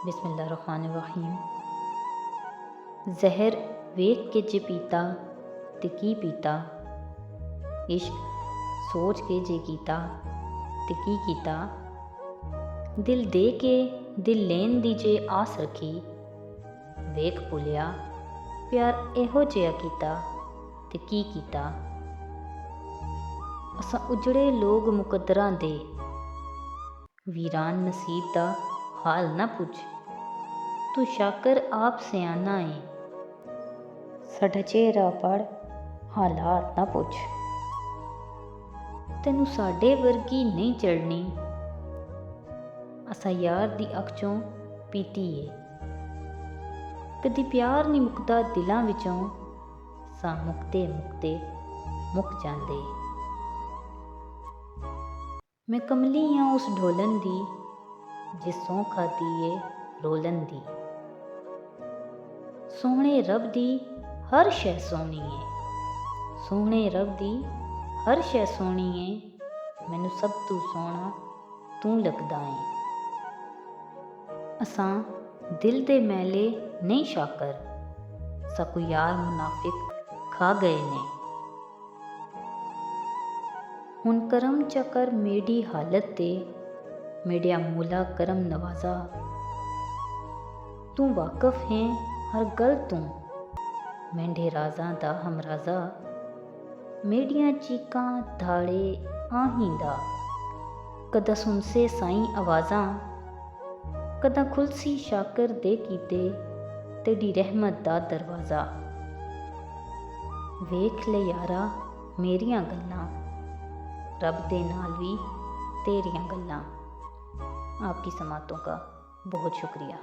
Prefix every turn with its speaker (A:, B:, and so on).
A: बिस्मिल्लाहिर्रहमानिर्रहीम। जहर वेख के जे पीता ते की पीता, इश्क सोच के जे कीता ते की कीता, दिल दे के दिल लेन दी जे आस रखी, वेख भुलिया प्यार इहो जिहा कीता ते की कीता। असां उजड़े लोग मुकद्दरां दे, वीरान नसीब दा हाल ना पुछ। तू शाकर आप सियाना है, साडा चेहरा पढ़ हालात ना पुछ। तैनू साडे वर्गी नहीं चढ़नी, असां यार दी अख चों पीती है। कदी प्यार नहीं मुकदा दिलां विचों, सां मुकते मुकते मुक जांदे। मैं कमली हाँ उस ढोलन दी, जिस सौं खाती है रोलन दी। सोहणे रब दी हर शै सोहनी है, सोहणे रब दी हर शै सोहनी है, मैनू सब तू सोहना तू लगदा है। असां दिल दे मैले नहीं शाकर, साकू यार मुनाफिक खा गए ने। हुण करम चकर मेरी हालत ते, मेडिया मूला करम नवाजा। तू वाकफ है हर गल तू, मेंढे राजा दा हमराजा। मेडिया चीकां धाड़े आहींदा, कदा सुनसे साईं आवाज़ां। कदा खुलसी शाकर दे कीते तेरी रहमत दा दरवाज़ा। वेख ले यारा मेरियां गल्लां, रब दे नाल भी तेरियां गल्लां। आपकी समातों का बहुत शुक्रिया।